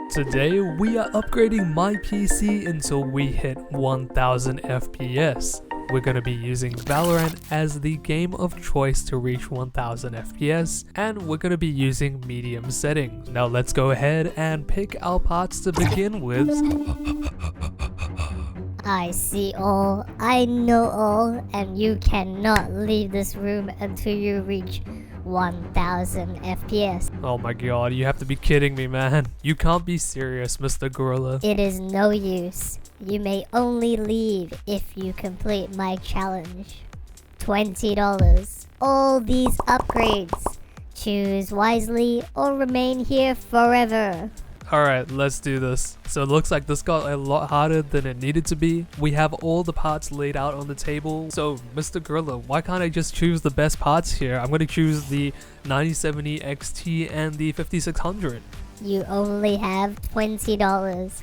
Today we are upgrading my PC until we hit 1000 FPS. We're going to be using Valorant as the game of choice to reach 1000 FPS, and we're going to be using medium settings. Now let's go ahead and pick our parts to begin with. I see all, I know all, and you cannot leave this room until you reach 1000 FPS. Oh my god, you have to be kidding me, man. You can't be serious, Mr. Gorilla. It is no use. You may only leave if you complete my challenge. $20. All these upgrades. Choose wisely or remain here forever. Alright, let's do this. So it looks like this got a lot harder than it needed to be. We have all the parts laid out on the table. So, Mr. Gorilla, why can't I just choose the best parts here? I'm going to choose the 9070 XT and the 5600. You only have $20.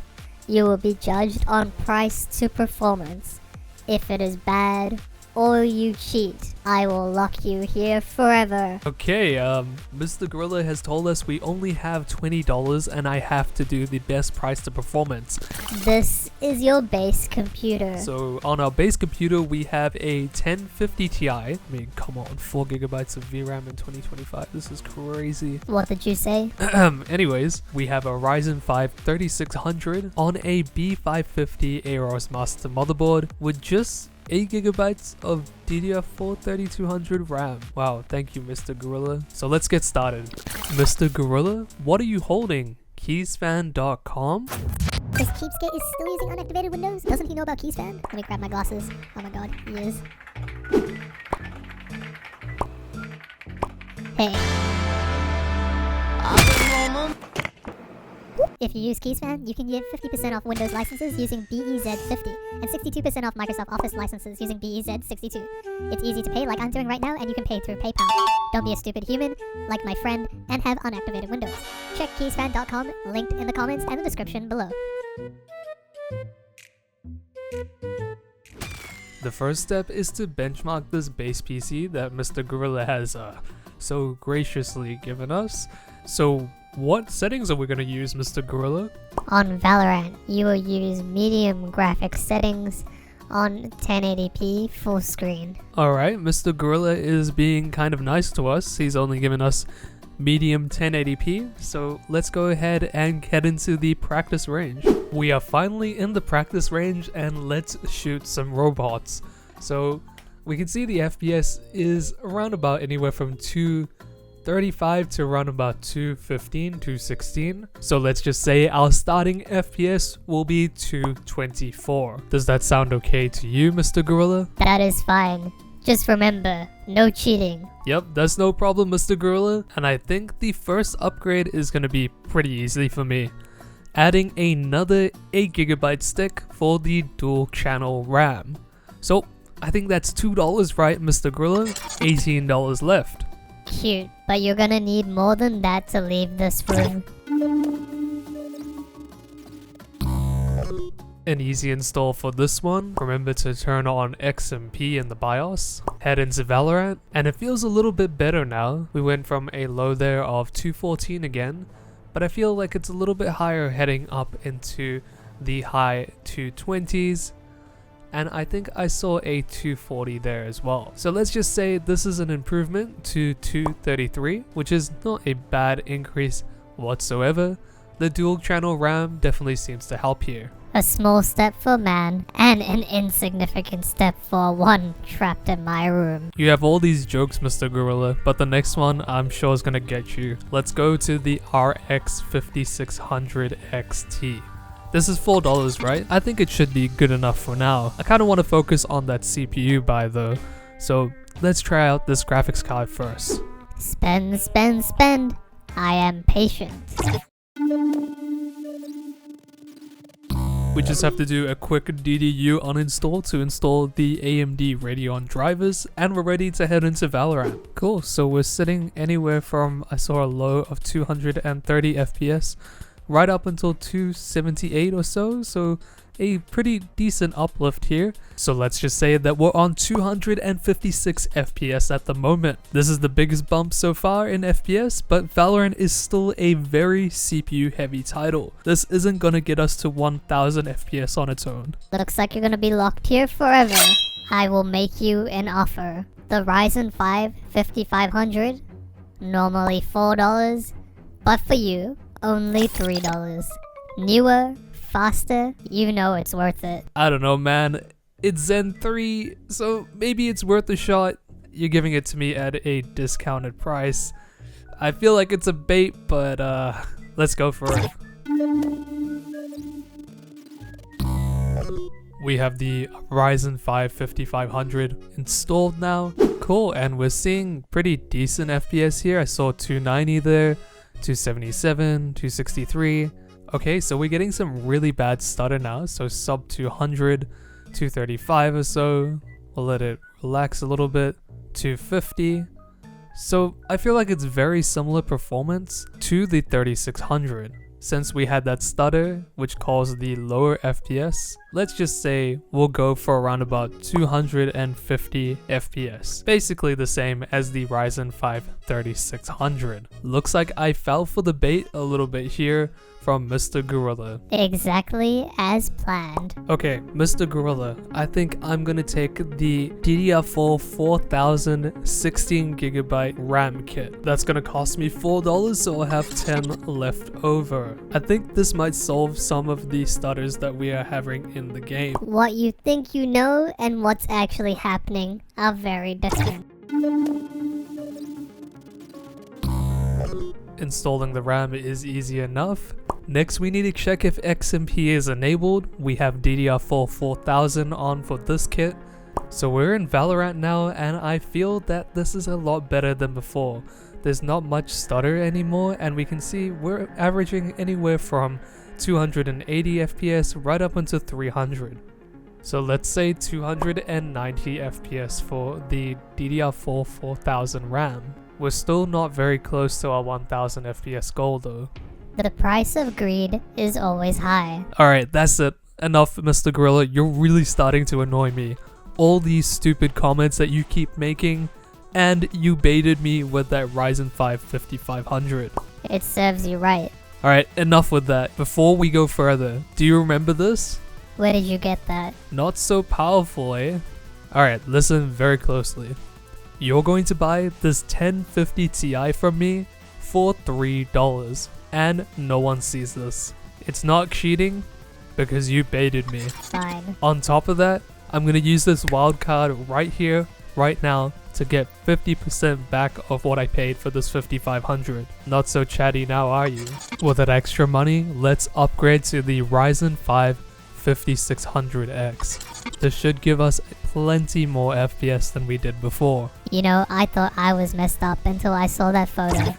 You will be judged on price to performance. If it is bad or you cheat, I will lock you here forever. Okay, Mr. Gorilla has told us we only have $20 and I have to do the best price to performance. This is your base computer. So on our base computer we have a 1050 Ti. I mean, come on, 4GB of VRAM in 2025. This is crazy. What did you say? Anyways, we have a Ryzen 5 3600 on a B550 Aorus Master motherboard with just 8GB of DDR4 3200 RAM. Wow, thank you, Mr. Gorilla. So let's get started. Mr. Gorilla, what are you holding? Keysfan.com? This cheapskate is still using unactivated Windows? Doesn't he know about Keysfan? Let me grab my glasses. Oh my god, he is. Hey. If you use Keysfan, you can get 50% off Windows licenses using BEZ50 and 62% off Microsoft Office licenses using BEZ62. It's easy to pay like I'm doing right now, and you can pay through PayPal. Don't be a stupid human like my friend and have unactivated Windows. Check keysfan.com, linked in the comments and the description below. The first step is to benchmark this base PC that Mr. Gorilla has so graciously given us. So what settings are we going to use, Mr. Gorilla? On Valorant, you will use medium graphics settings on 1080p full screen. Alright, Mr. Gorilla is being kind of nice to us. He's only given us medium 1080p, so let's go ahead and get into the practice range. We are finally in the practice range, and let's shoot some robots. So we can see the FPS is around about anywhere from 235 to around about 215, 216. So let's just say our starting FPS will be 224. Does that sound okay to you, Mr. Gorilla? That is fine. Just remember, no cheating. Yep, that's no problem, Mr. Gorilla. And I think the first upgrade is going to be pretty easy for me. Adding another 8GB stick for the dual channel RAM. So I think that's $2, right, Mr. Gorilla? $18 left. Cute, but you're gonna need more than that to leave this room. An easy install for this one. Remember to turn on XMP in the BIOS. Head into Valorant, and it feels a little bit better now. We went from a low there of 214 again, but I feel like it's a little bit higher heading up into the high 220s. And I think I saw a 240 there as well. So let's just say this is an improvement to 233, which is not a bad increase whatsoever. The dual channel RAM definitely seems to help here. A small step for man, and an insignificant step for one trapped in my room. You have all these jokes, Mr. Gorilla, but the next one I'm sure is gonna get you. Let's go to the RX 5600 XT. This is $4, right? I think it should be good enough for now. I kind of want to focus on that CPU buy though. So let's try out this graphics card first. Spend, spend, spend. I am patient. We just have to do a quick DDU uninstall to install the AMD Radeon drivers, and we're ready to head into Valorant. Cool, so we're sitting anywhere from, I saw a low of 230 FPS. Right up until 278 or so a pretty decent uplift here. So let's just say that we're on 256 FPS at the moment. This is the biggest bump so far in FPS, but Valorant is still a very CPU heavy title. This isn't gonna get us to 1000 FPS on its own. Looks like you're gonna be locked here forever. I will make you an offer. The Ryzen 5 5500, normally $4, but for you, only $3. Newer, faster, you know it's worth it. I don't know, man. It's Zen 3, so maybe it's worth a shot. You're giving it to me at a discounted price. I feel like it's a bait, but let's go for it. We have the Ryzen 5 5500 installed now. Cool, and we're seeing pretty decent FPS here. I saw 290 there, 277, 263. Okay, so we're getting some really bad stutter now, so sub 200, 235 or so. We'll let it relax a little bit, 250. So I feel like it's very similar performance to the 3600. Since we had that stutter, which caused the lower FPS, let's just say we'll go for around about 250 FPS. Basically the same as the Ryzen 5 3600. Looks like I fell for the bait a little bit here from Mr. Gorilla. Exactly as planned. Okay, Mr. Gorilla, I think I'm gonna take the DDR4 4000 16GB RAM kit. That's gonna cost me $4, so I'll have 10 left over. I think this might solve some of the stutters that we are having in the game. What you think you know and what's actually happening are very different. Installing the RAM is easy enough. Next, we need to check if XMP is enabled. We have DDR4 4000 on for this kit. So we're in Valorant now, and I feel that this is a lot better than before. There's not much stutter anymore, and we can see we're averaging anywhere from 280 FPS right up into 300. So let's say 290 FPS for the DDR4 4000 RAM. We're still not very close to our 1000 FPS goal though. The price of greed is always high. Alright, that's it. Enough, Mr. Gorilla. You're really starting to annoy me. All these stupid comments that you keep making, and you baited me with that Ryzen 5 5500. It serves you right. Alright, enough with that. Before we go further, do you remember this? Where did you get that? Not so powerful, eh? Alright, listen very closely. You're going to buy this 1050 Ti from me for $3. And no one sees this. It's not cheating because you baited me. Fine. On top of that, I'm gonna use this wildcard right here, right now, to get 50% back of what I paid for this 5500. Not so chatty now, are you? With that extra money, let's upgrade to the Ryzen 5 5600X. This should give us plenty more FPS than we did before. You know, I thought I was messed up until I saw that photo.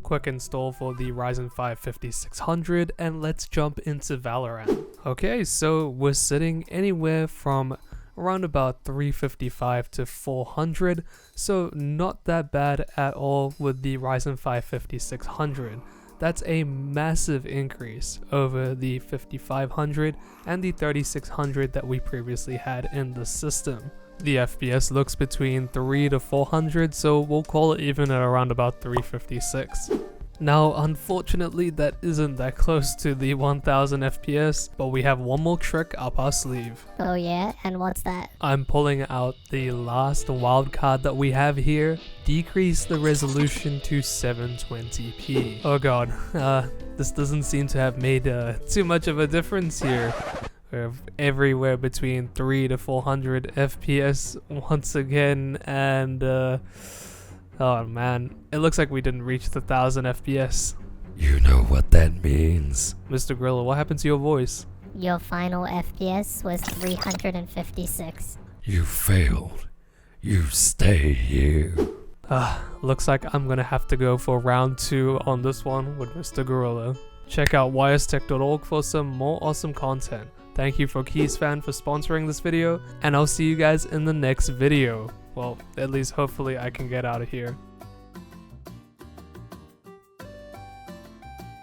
Quick install for the Ryzen 5 5600, and let's jump into Valorant. Okay, so we're sitting anywhere from around about 355 to 400, so not that bad at all with the Ryzen 5 5600. That's a massive increase over the 5500 and the 3600 that we previously had in the system. The FPS looks between 3 to 400, so we'll call it even at around about 356. Now, unfortunately, that isn't that close to the 1000 FPS, but we have one more trick up our sleeve. Oh yeah? And what's that? I'm pulling out the last wildcard that we have here. Decrease the resolution to 720p. Oh god, this doesn't seem to have made too much of a difference here. We're everywhere between 3 to 400 FPS once again, and oh man, it looks like we didn't reach the 1000 FPS. You know what that means. Mr. Gorilla, what happened to your voice? Your final FPS was 356. You failed. You stay here. Looks like I'm gonna have to go for round 2 on this one with Mr. Gorilla. Check out ystech.org for some more awesome content. Thank you for Keysfan for sponsoring this video, and I'll see you guys in the next video. Well, at least hopefully I can get out of here.